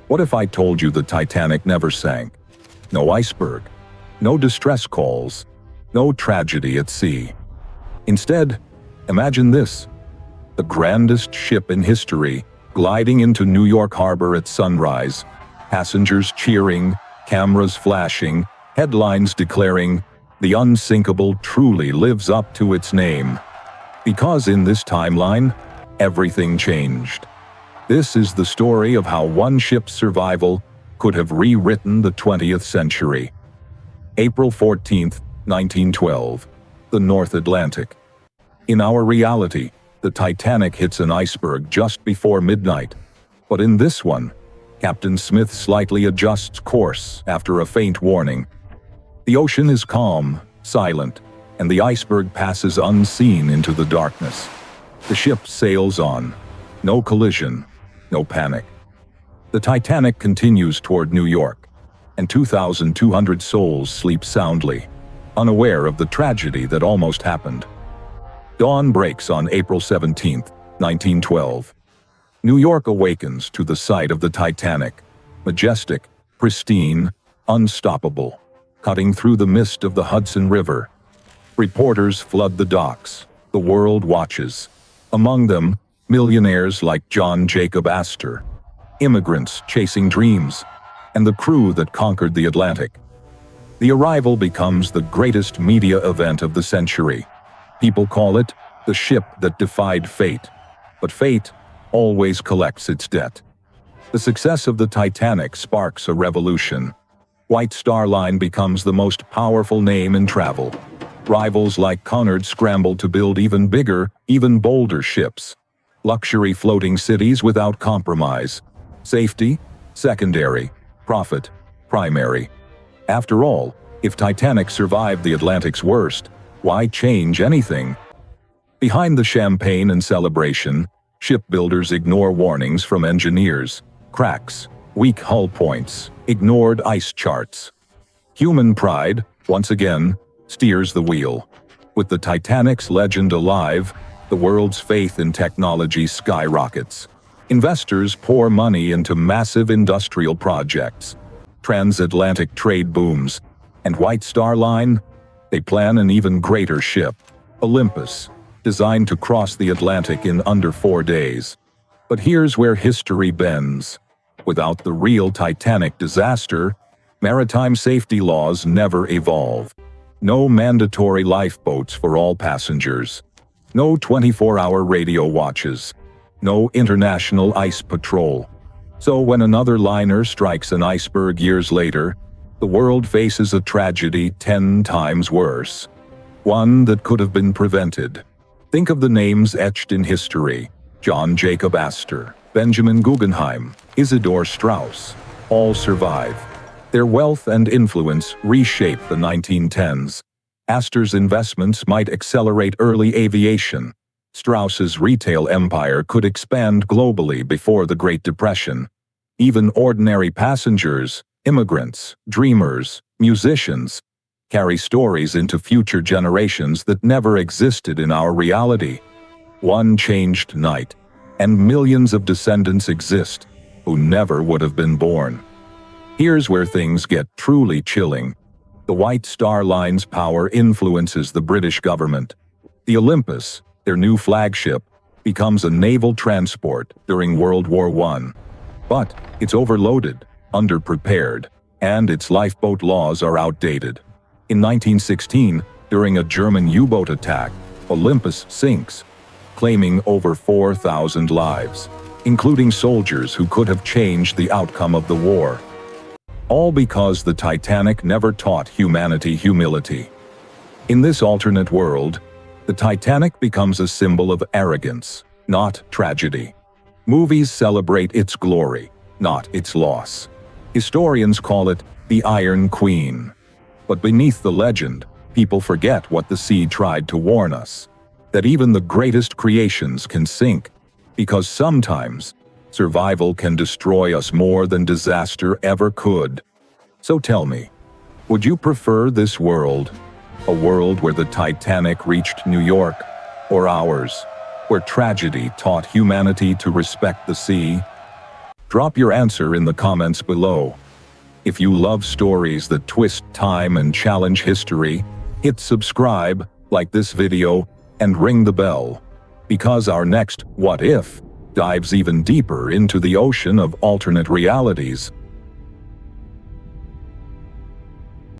What if I told you the Titanic never sank? No iceberg, no distress calls, no tragedy at sea. Instead, imagine this: the grandest ship in history gliding into New York Harbor at sunrise, passengers cheering, cameras flashing, headlines declaring, "The unsinkable truly lives up to its name." Because in this timeline, everything changed. This is the story of how one ship's survival could have rewritten the 20th century. April 14th, 1912, the North Atlantic. In our reality, the Titanic hits an iceberg just before midnight. But in this one, Captain Smith slightly adjusts course after a faint warning. The ocean is calm, silent, and the iceberg passes unseen into the darkness. The ship sails on. No collision, no panic. The Titanic continues toward New York, and 2,200 souls sleep soundly, unaware of the tragedy that almost happened. Dawn breaks on April 17, 1912. New York awakens to the sight of the Titanic, majestic, pristine, unstoppable, cutting through the mist of the Hudson River. Reporters flood the docks. The world watches. Among them, millionaires like John Jacob Astor, immigrants chasing dreams, and the crew that conquered the Atlantic. The arrival becomes the greatest media event of the century. People call it the ship that defied fate, but fate always collects its debt. The success of the Titanic sparks a revolution. White Star Line becomes the most powerful name in travel. Rivals like Cunard scramble to build even bigger, even bolder ships. Luxury floating cities without compromise. Safety, secondary. Profit, primary. After all, if Titanic survived the Atlantic's worst, why change anything? Behind the champagne and celebration, shipbuilders ignore warnings from engineers. Cracks, weak hull points, ignored ice charts. Human pride, once again, steers the wheel. With the Titanic's legend alive, the world's faith in technology skyrockets. Investors pour money into massive industrial projects. Transatlantic trade booms. And White Star Line? They plan an even greater ship, Olympus, designed to cross the Atlantic in under 4 days. But here's where history bends. Without the real Titanic disaster, maritime safety laws never evolve. No mandatory lifeboats for all passengers. No 24-hour radio watches. No international ice patrol. So when another liner strikes an iceberg years later, the world faces a tragedy 10 times worse. One that could have been prevented. Think of the names etched in history: John Jacob Astor, Benjamin Guggenheim, Isidor Straus. All survive. Their wealth and influence reshape the 1910s. Astor's investments might accelerate early aviation. Straus's retail empire could expand globally before the Great Depression. Even ordinary passengers, immigrants, dreamers, musicians, carry stories into future generations that never existed in our reality. One changed night, and millions of descendants exist who never would have been born. Here's where things get truly chilling. The White Star Line's power influences the British government. The Olympus, their new flagship, becomes a naval transport during World War I. But it's overloaded, underprepared, and its lifeboat laws are outdated. In 1916, during a German U-boat attack, Olympus sinks, claiming over 4,000 lives, including soldiers who could have changed the outcome of the war. All because the Titanic never taught humanity humility. In this alternate world, the Titanic becomes a symbol of arrogance, not tragedy. Movies celebrate its glory, not its loss. Historians call it the Iron Queen. But beneath the legend, people forget what the sea tried to warn us: that even the greatest creations can sink, because sometimes survival can destroy us more than disaster ever could. So tell me, would you prefer this world? A world where the Titanic reached New York, or ours, where tragedy taught humanity to respect the sea? Drop your answer in the comments below. If you love stories that twist time and challenge history, hit subscribe, like this video, and ring the bell. Because our next What If dives even deeper into the ocean of alternate realities.